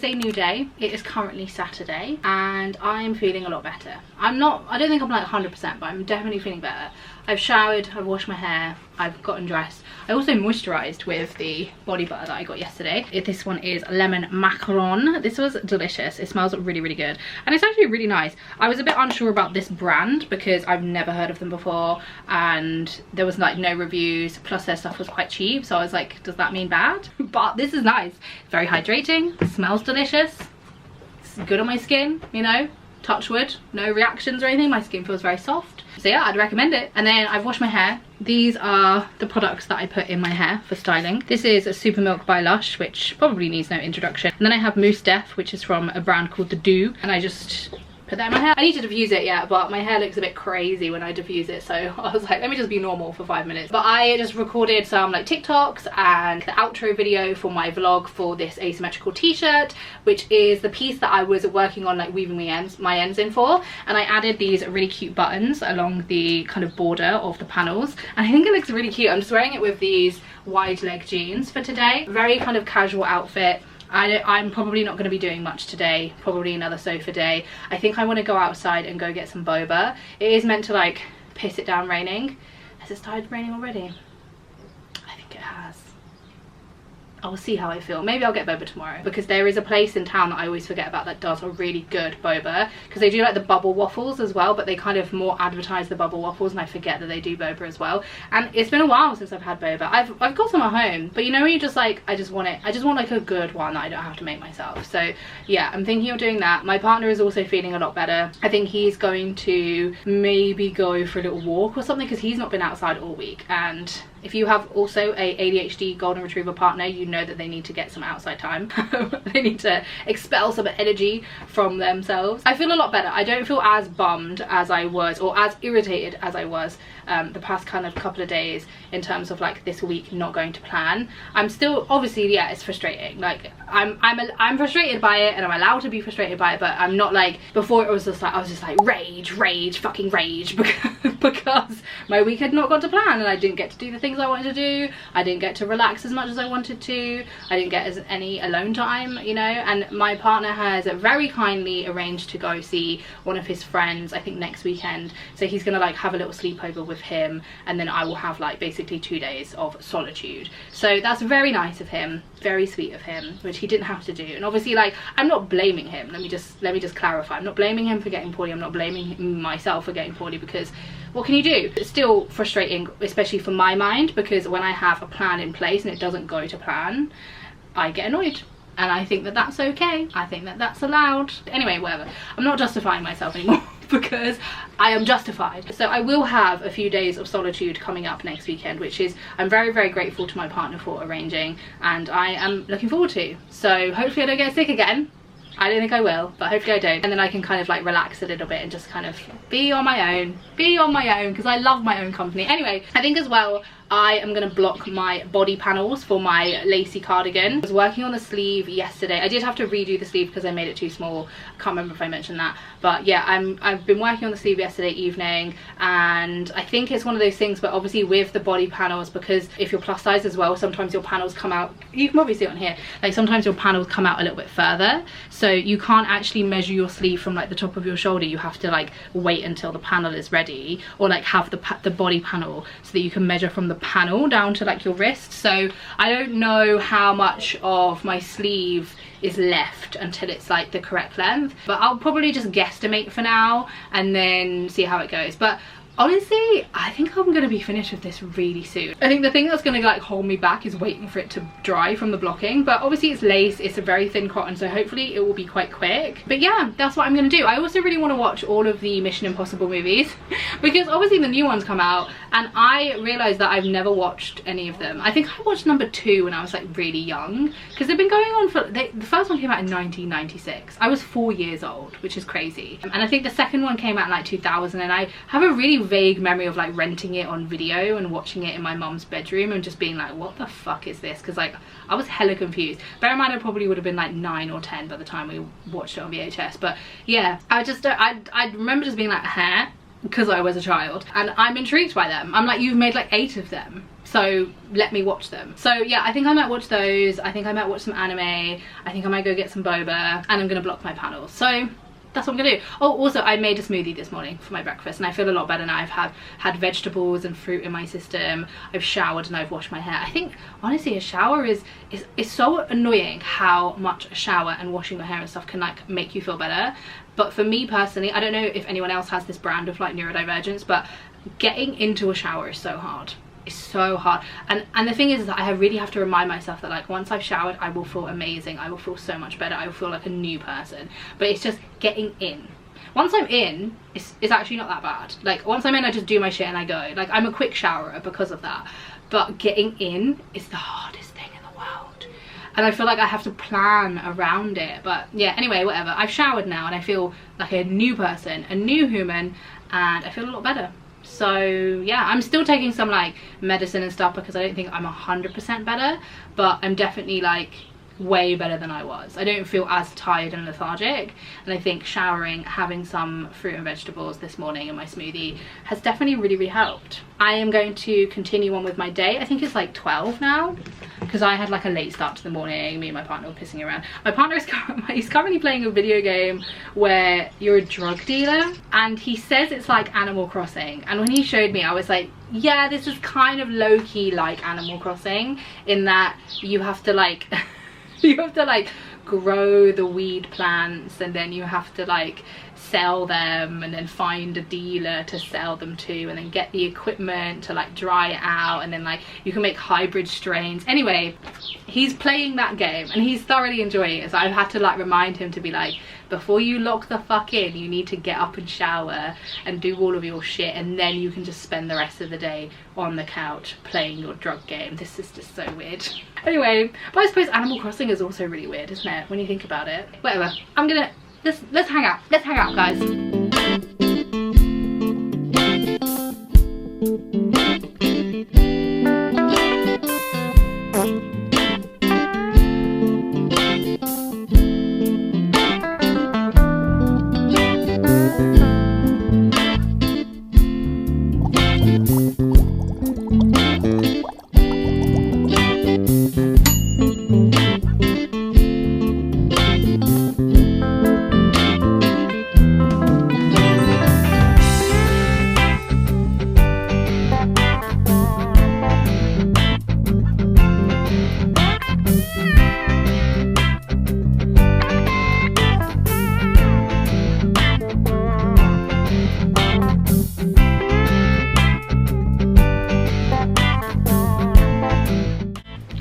a new day. It is currently Saturday and I'm feeling a lot better. I don't think I'm like 100%, but I'm definitely feeling better. I've showered, I've washed my hair, I've gotten dressed. I also moisturised with the body butter that I got yesterday. This one is lemon macaron. This was delicious. It smells really, really good. And it's actually really nice. I was a bit unsure about this brand because I've never heard of them before and there was like no reviews, plus their stuff was quite cheap. So I was like, does that mean bad? But this is nice. Very hydrating, smells delicious. It's good on my skin, you know, touch wood, no reactions or anything. My skin feels very soft. So yeah, I'd recommend it. And then I've washed my hair. These are the products that I put in my hair for styling. This is a Super Milk by Lush, which probably needs no introduction. And then I have Mousse Def, which is from a brand called The Dew. And I just put that in my hair. I need to diffuse it, yeah, but my hair looks a bit crazy when I diffuse it, so I was like, let me just be normal for 5 minutes. But I just recorded some like TikToks and the outro video for my vlog for this asymmetrical t-shirt, which is the piece that I was working on like weaving my ends in for. And I added these really cute buttons along the kind of border of the panels, and I think it looks really cute. I'm just wearing it with these wide leg jeans for today. Very kind of casual outfit. I'm probably not going to be doing much today, probably another sofa day. I think I want to go outside and go get some boba. It is meant to like piss it down raining. Has it started raining already? I think it has. I'll see how I feel. Maybe I'll get boba tomorrow, because there is a place in town that I always forget about that does a really good boba, because they do like the bubble waffles as well, but they kind of more advertise the bubble waffles, and I forget that they do boba as well. And it's been a while since I've had boba. I've got some at home, but you know when you just like, I just want like a good one that I don't have to make myself. So yeah, I'm thinking of doing that. My partner is also feeling a lot better. I think he's going to maybe go for a little walk or something, because he's not been outside all week. And if you have also a ADHD golden retriever partner, you know that they need to get some outside time. They need to expel some energy from themselves. I feel a lot better. I don't feel as bummed as I was, or as irritated as I was the past kind of couple of days in terms of like this week not going to plan. I'm still, obviously, yeah, it's frustrating. Like I'm frustrated by it, and I'm allowed to be frustrated by it, but I'm not like before. It was just like I was just like rage, fucking rage, because my week had not gone to plan and I didn't get to do the things I wanted to do. I didn't get to relax as much as I wanted to. I didn't get any alone time, you know. And my partner has very kindly arranged to go see one of his friends, I think next weekend. So he's gonna like have a little sleepover with him, and then I will have like basically 2 days of solitude. So that's very nice of him, very sweet of him, which he didn't have to do. And obviously, like, I'm not blaming him. Let me just clarify. I'm not blaming him for getting poorly. I'm not blaming myself for getting poorly, because what can you do? It's still frustrating, especially for my mind, because when I have a plan in place and it doesn't go to plan, I get annoyed. And I think that that's okay. I think that that's allowed. Anyway, whatever. I'm not justifying myself anymore because I am justified. So I will have a few days of solitude coming up next weekend, which is I'm very, very grateful to my partner for arranging, and I am looking forward to. So hopefully I don't get sick again. I don't think I will, but hopefully I don't. And then I can kind of like relax a little bit and just kind of be on my own, because I love my own company. Anyway, I think as well, I am going to block my body panels for my lacy cardigan. I was working on the sleeve yesterday. I did have to redo the sleeve because I made it too small. I can't remember if I mentioned that. But yeah, I've been working on the sleeve yesterday evening, and I think it's one of those things, but obviously with the body panels, because if you're plus size as well, sometimes your panels come out, you can probably see it on here, like sometimes your panels come out a little bit further. So you can't actually measure your sleeve from like the top of your shoulder. You have to like wait until the panel is ready, or like have the body panel so that you can measure from the panel down to like your wrist. So I don't know how much of my sleeve is left until it's like the correct length, but I'll probably just guesstimate for now and then see how it goes. But honestly, I think I'm gonna be finished with this really soon. I think the thing that's gonna like hold me back is waiting for it to dry from the blocking, but obviously it's lace, it's a very thin cotton, so hopefully it will be quite quick. But yeah, that's what I'm gonna do. I also really want to watch all of the Mission Impossible movies because obviously the new ones come out, and I realized that I've never watched any of them. I think I watched number 2 when I was like really young, because they've been going on for, the first one came out in 1996. I was 4 years old, which is crazy. And I think the second one came out in like 2000, and I have a really vague memory of like renting it on video and watching it in my mum's bedroom and just being like, what the fuck is this? Because like I was hella confused. Bear in mind I probably would have been like 9 or 10 by the time we watched it on VHS. But yeah, I remember just being like, huh? Because I was a child, and I'm intrigued by them. I'm like, you've made like 8 of them, so let me watch them. So yeah, I think I might watch those. I think I might watch some anime. I think I might go get some boba, and I'm gonna block my panels. So that's what I'm gonna do. Oh, also I made a smoothie this morning for my breakfast, and I feel a lot better now. I've had vegetables and fruit in my system. I've showered and I've washed my hair. I think honestly a shower is so annoying how much a shower and washing your hair and stuff can like make you feel better. But for me personally, I don't know if anyone else has this brand of like neurodivergence, but getting into a shower is so hard. It's so hard, and the thing is that I really have to remind myself that like once I've showered I will feel amazing, I will feel so much better, I will feel like a new person. But it's just getting in. Once I'm in, it's actually not that bad. Like once I'm in, I just do my shit and I go. Like I'm a quick showerer because of that, but getting in is the hardest thing in the world, and I feel like I have to plan around it. But yeah, anyway, whatever. I've showered now and I feel like a new person, a new human, and I feel a lot better. So yeah, I'm still taking some like medicine and stuff because I don't think I'm 100% better, but I'm definitely like way better than I was. I don't feel as tired and lethargic, and I think showering, having some fruit and vegetables this morning in my smoothie has definitely really helped. I am going to continue on with my day. I think it's like 12 now because I had like a late start to the morning. Me and my partner were pissing around. My partner is he's currently playing a video game where you're a drug dealer, and he says it's like Animal Crossing, and when he showed me I was like, yeah, this is kind of low-key like Animal Crossing in that you have to like you have to like grow the weed plants, and then you have to like sell them, and then find a dealer to sell them to, and then get the equipment to like dry it out, and then like you can make hybrid strains. Anyway, he's playing that game and he's thoroughly enjoying it, so I've had to like remind him to be like, before you lock the fuck in, you need to get up and shower and do all of your shit, and then you can just spend the rest of the day on the couch playing your drug game. This is just so weird. Anyway, but I suppose Animal Crossing is also really weird, isn't it, when you think about it? Whatever, I'm gonna let's hang out guys.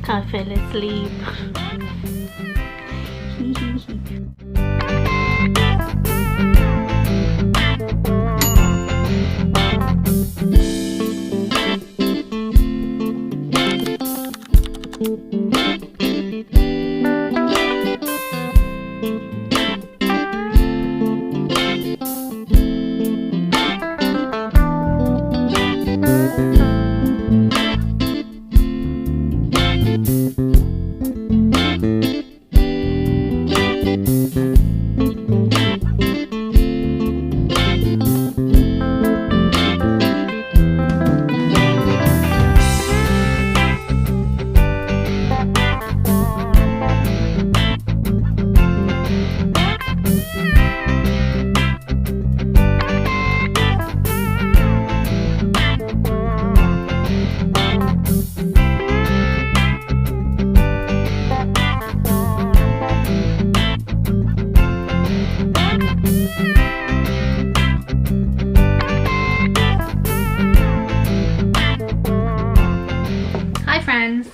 I fell asleep.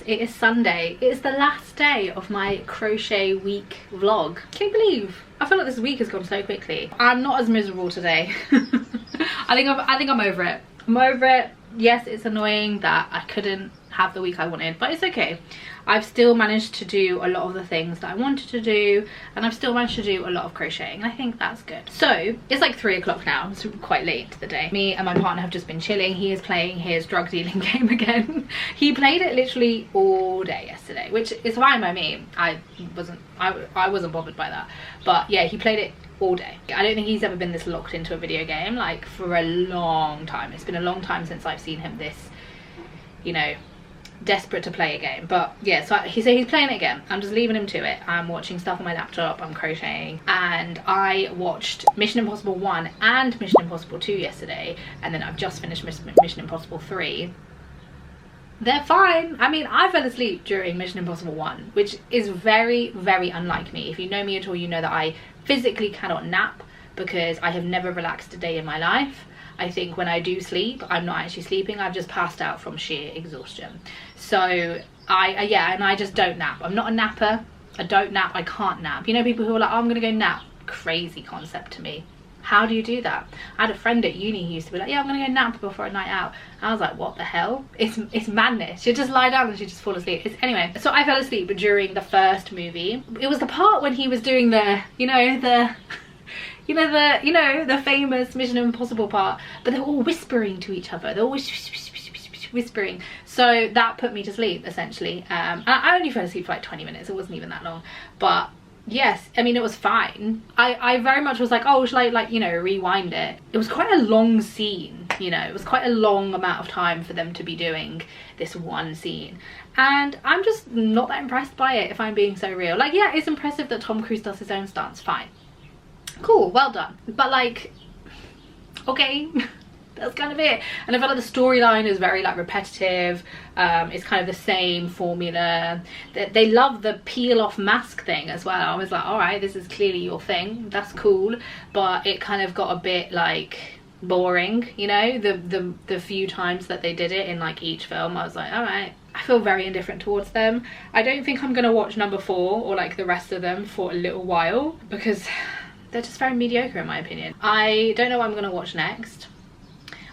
It is Sunday. It is the last day of my crochet week vlog. Can you believe? I feel like this week has gone so quickly. I'm not as miserable today. I think I'm over it. I'm over it. Yes, it's annoying that I couldn't have the week I wanted, but it's okay. I've still managed to do a lot of the things that I wanted to do, and I've still managed to do a lot of crocheting. I think that's good. So it's like 3 o'clock now. It's quite late into the day. Me and my partner have just been chilling. He is playing his drug dealing game again. He played it literally all day yesterday, which is fine by me. I wasn't bothered by that, but yeah, he played it all day. I don't think he's ever been this locked into a video game like for a long time. It's been a long time since I've seen him this, you know, desperate to play a game. But yeah, so he's playing it again. I'm just leaving him to it. I'm watching stuff on my laptop, I'm crocheting, and I watched Mission Impossible 1 and Mission Impossible 2 yesterday, and then I've just finished Mission Impossible 3. They're fine. I mean, I fell asleep during Mission Impossible 1, which is very, very unlike me. If you know me at all, you know that I physically cannot nap because I have never relaxed a day in my life. I think when I do sleep, I'm not actually sleeping, I've just passed out from sheer exhaustion. So yeah, and I just don't nap. I'm not a napper. I don't nap, I can't nap. You know, people who are like, oh, I'm gonna go nap. Crazy concept to me. How do you do that? I had a friend at uni who used to be like, yeah, I'm gonna go nap before a night out. I was like, what the hell? It's madness. You just lie down and you just fall asleep. Anyway, so I fell asleep during the first movie. It was the part when he was doing the, the famous Mission Impossible part, but they're all whispering to each other. They're always whispering. So that put me to sleep, essentially. And I only fell asleep for like 20 minutes. It wasn't even that long. But yes, I mean, it was fine. I very much was like, oh, should I, like, rewind it? It was quite a long scene, it was quite a long amount of time for them to be doing this one scene. And I'm just not that impressed by it, if I'm being so real. Like, yeah, it's impressive that Tom Cruise does his own stunts, fine. Cool, well done. But like, okay. That's kind of it. And I felt like the storyline is very like repetitive. It's kind of the same formula. They love the peel off mask thing as well. I was like, all right, this is clearly your thing, that's cool. But it kind of got a bit like boring, the few times that they did it in like each film. I was like, all right. I feel very indifferent towards them. I don't think I'm gonna watch number 4 or like the rest of them for a little while because they're just very mediocre in my opinion. I don't know what I'm gonna watch next.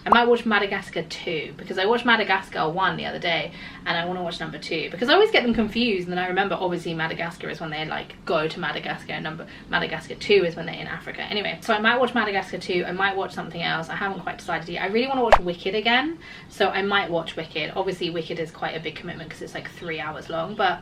I might watch Madagascar 2 because I watched Madagascar 1 the other day and I want to watch number 2 because I always get them confused, and then I remember obviously Madagascar is when they like go to Madagascar and Madagascar 2 is when they're in Africa. Anyway, so I might watch Madagascar 2, I might watch something else. I haven't quite decided yet. I really want to watch Wicked again, so I might watch Wicked. Obviously Wicked is quite a big commitment because it's like 3 hours long, but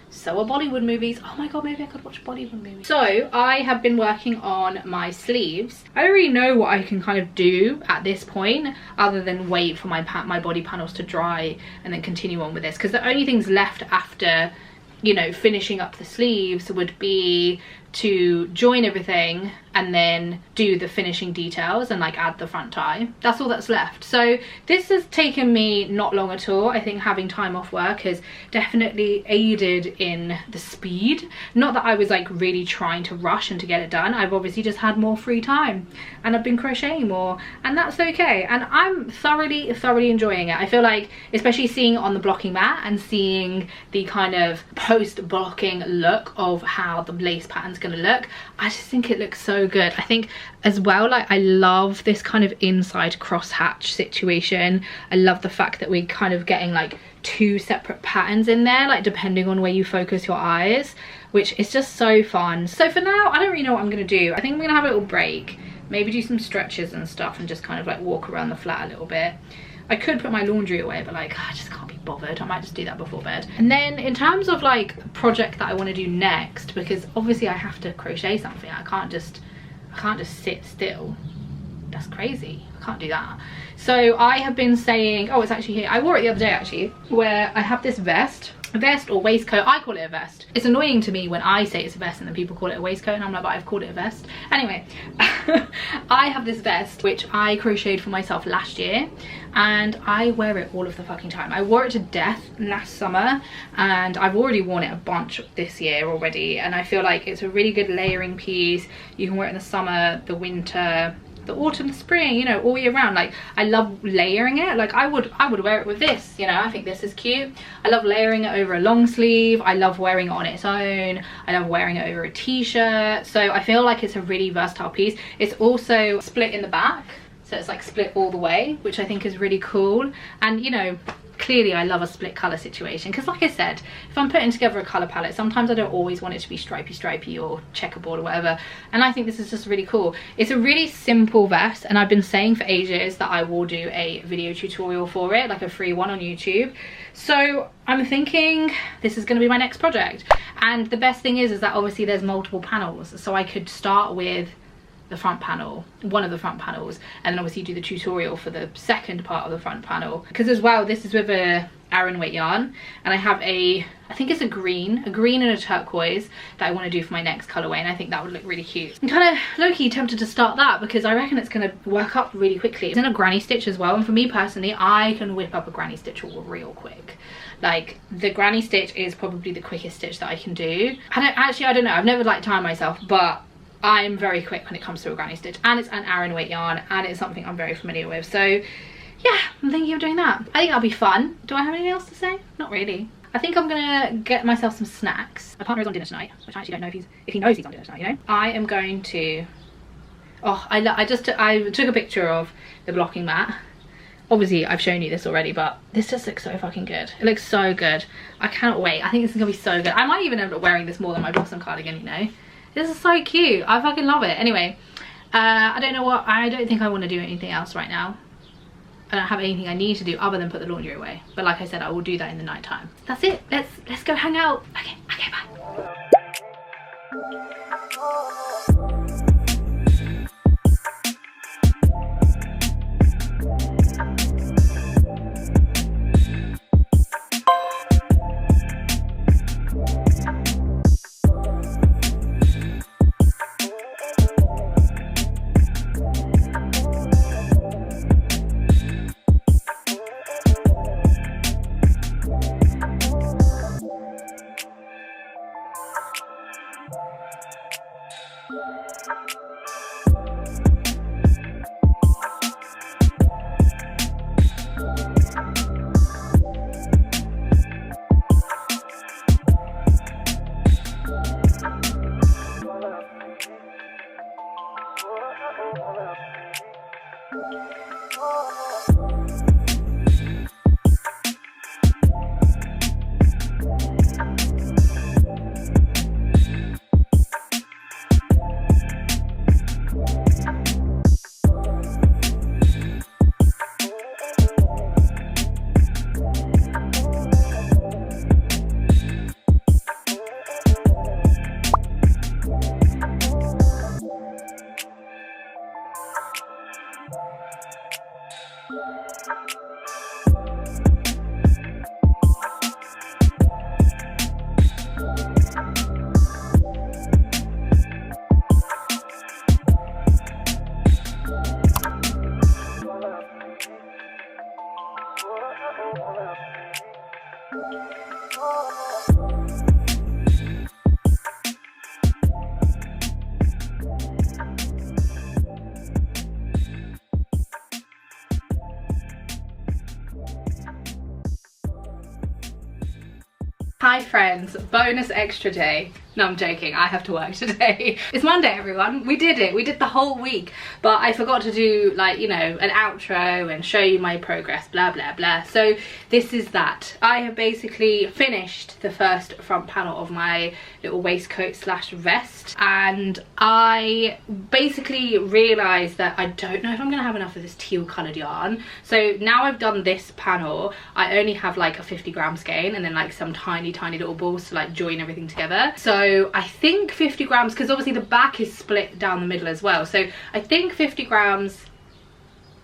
so are Bollywood movies. Oh my god, maybe I could watch Bollywood movies. So I have been working on my sleeves. I don't really know what I can kind of do at this point other than wait for my body panels to dry and then continue on with this, because the only things left after finishing up the sleeves would be to join everything and then do the finishing details and like add the front tie. That's all that's left. So this has taken me not long at all. I think having time off work has definitely aided in the speed. Not that I was like really trying to rush and to get it done. I've obviously just had more free time and I've been crocheting more, and that's okay. And I'm thoroughly enjoying it. I feel like, especially seeing it on the blocking mat and seeing the kind of post-blocking look of how the lace pattern's gonna look, I just think it looks so good. I think as well, like, I love this kind of inside crosshatch situation. I love the fact that we're kind of getting like 2 separate patterns in there, like depending on where you focus your eyes, which is just so fun. So for now, I don't really know what I'm gonna do. I think I'm gonna have a little break, maybe do some stretches and stuff and just kind of like walk around the flat a little bit. I could put my laundry away, but like, I just can't be bothered. I might just do that before bed. And then in terms of like a project that I want to do next, because obviously I have to crochet something, I can't just sit still. That's crazy. I can't do that. So I have been saying, oh, it's actually here. I wore it the other day actually, where I have this vest or waistcoat. I call it a vest. It's annoying to me when I say it's a vest and then people call it a waistcoat, and I'm like, but I've called it a vest. Anyway, I have this vest which I crocheted for myself last year, and I wear it all of the fucking time. I wore it to death last summer, and I've already worn it a bunch this year already, and I feel like it's a really good layering piece. You can wear it in the summer, the winter, the autumn, the spring, all year round. Like, I love layering it. Like, I would wear it with this, I think this is cute. I love layering it over a long sleeve. I love wearing it on its own. I love wearing it over a t-shirt. So I feel like it's a really versatile piece. It's also split in the back, so it's like split all the way, which I think is really cool. And clearly I love a split color situation, because like I said, if I'm putting together a color palette, sometimes I don't always want it to be stripy or checkerboard or whatever, and I think this is just really cool. It's a really simple vest, and I've been saying for ages that I will do a video tutorial for it, like a free one on YouTube. So I'm thinking this is going to be my next project, and the best thing is that obviously there's multiple panels, so I could start with the front panel, one of the front panels, and then obviously do the tutorial for the second part of the front panel. Because as well, this is with a Aran weight yarn, and I have I think it's a green and a turquoise that I want to do for my next colorway, and I think that would look really cute. I'm kind of low-key tempted to start that because I reckon it's going to work up really quickly. It's in a granny stitch as well, and for me personally, I can whip up a granny stitch real quick. Like, the granny stitch is probably the quickest stitch that I can do. I don't know, I've never like timed myself, but I'm very quick when it comes to a granny stitch, and it's an Aran weight yarn, and it's something I'm very familiar with. So yeah, I'm thinking of doing that. I think that'll be fun. Do I have anything else to say? Not really. I think I'm gonna get myself some snacks. My partner is on dinner tonight, which I actually don't know if he knows he's on dinner tonight, you know? I am going to, oh, I took a picture of the blocking mat. Obviously I've shown you this already, but this just looks so fucking good. It looks so good. I cannot wait. I think this is gonna be so good. I might even end up wearing this more than my Blossom cardigan, you know? This is so cute. I fucking love it. Anyway, I don't think I want to do anything else right now. I don't have anything I need to do other than put the laundry away. But like I said, I will do that in the night time. That's it. Let's go hang out. Okay, bye. Hi friends, bonus extra day. No, I'm joking, I have to work today. It's Monday, everyone. We did it. We did the whole week. But I forgot to do, like, you know, an outro and show you my progress, blah, blah, blah. So this is that. I have basically finished the first front panel of my little waistcoat slash vest. And I basically realised that I don't know if I'm going to have enough of this teal coloured yarn. So now I've done this panel, I only have like a 50-gram skein and then like some tiny little balls to like join everything together. So I think 50 grams, because obviously the back is split down the middle as well, so I think 50 grams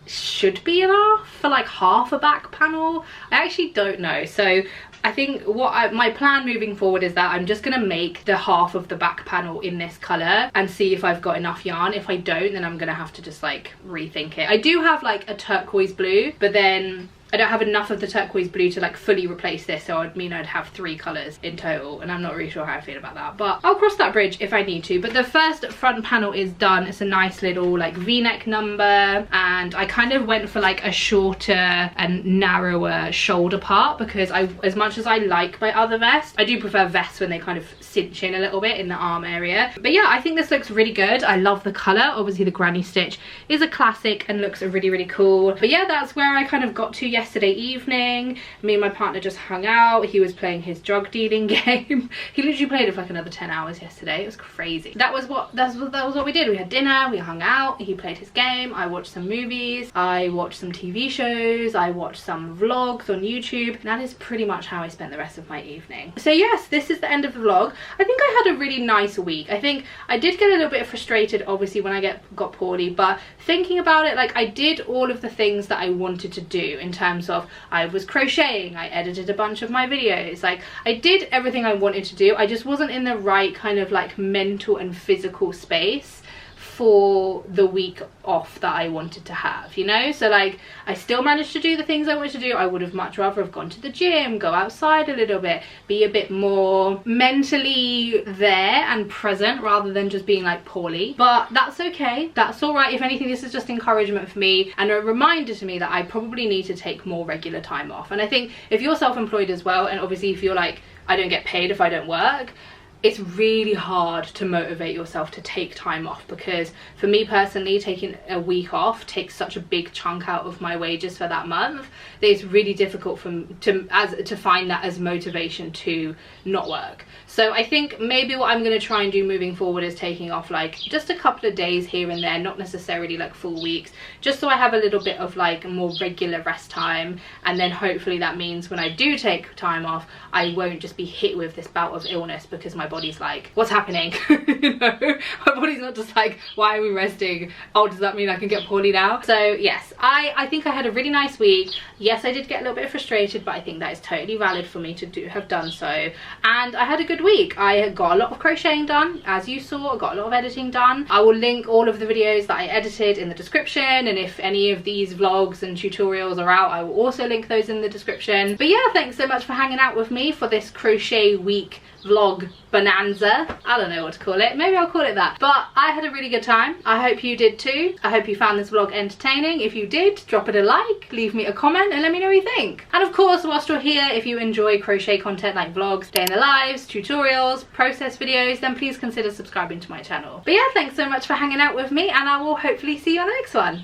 should be enough for like half a back panel. I actually don't know. So I think my plan moving forward is that I'm just gonna make the half of the back panel in this color and see if I've got enough yarn. If I don't, then I'm gonna have to just like rethink it. I do have like a turquoise blue, but then I don't have enough of the turquoise blue to like fully replace this, so I'd mean I'd have 3 colours in total, and I'm not really sure how I feel about that, but I'll cross that bridge if I need to. But the first front panel is done. It's a nice little like v-neck number, and I kind of went for like a shorter and narrower shoulder part because as much as I like my other vest, I do prefer vests when they kind of cinch in a little bit in the arm area. But yeah, I think this looks really good. I love the colour. Obviously the granny stitch is a classic and looks really cool. But yeah, that's where I kind of got to yesterday evening. Me and my partner just hung out. He was playing his drug dealing game. He literally played it for like another 10 hours yesterday. It was crazy. That was what we did. We had dinner, we hung out, he played his game, I watched some movies, I watched some TV shows, I watched some vlogs on YouTube. And that is pretty much how I spent the rest of my evening. So yes, this is the end of the vlog. I think I had a really nice week. I think I did get a little bit frustrated obviously when I got poorly, but thinking about it, like I did all of the things that I wanted to do in terms of I was crocheting, I edited a bunch of my videos, like I did everything I wanted to do. I just wasn't in the right kind of like mental and physical space for the week off that I wanted to have, you know? So like I still managed to do the things I wanted to do. I would have much rather have gone to the gym, go outside a little bit, be a bit more mentally there and present rather than just being like poorly. But that's okay, that's all right. If anything, this is just encouragement for me and a reminder to me that I probably need to take more regular time off. And I think if you're self-employed as well, and obviously if you're like, I don't get paid if I don't work, it's really hard to motivate yourself to take time off, because for me personally, taking a week off takes such a big chunk out of my wages for that month that it's really difficult to find that as motivation to not work. So I think maybe what I'm going to try and do moving forward is taking off like just a couple of days here and there, not necessarily like full weeks, just so I have a little bit of like more regular rest time. And then hopefully that means when I do take time off, I won't just be hit with this bout of illness because my body's like, what's happening? You know, my body's not just like, why are we resting? Oh, does that mean I can get poorly now? So yes, I think I had a really nice week. Yes, I did get a little bit frustrated, but I think that is totally valid for me to have done so. And I had a good week. I got a lot of crocheting done, as you saw. I got a lot of editing done. I will link all of the videos that I edited in the description, and if any of these vlogs and tutorials are out, I will also link those in the description. But yeah, thanks so much for hanging out with me for this crochet week vlog bonanza. I don't know what to call it, maybe I'll call it that. But I had a really good time. I hope you did too. I hope you found this vlog entertaining. If you did, drop it a like, leave me a comment and let me know what you think. And of course, whilst you're here, if you enjoy crochet content like vlogs, day in the lives, tutorials, process videos, then please consider subscribing to my channel. But yeah, thanks so much for hanging out with me, and I will hopefully see you on the next one.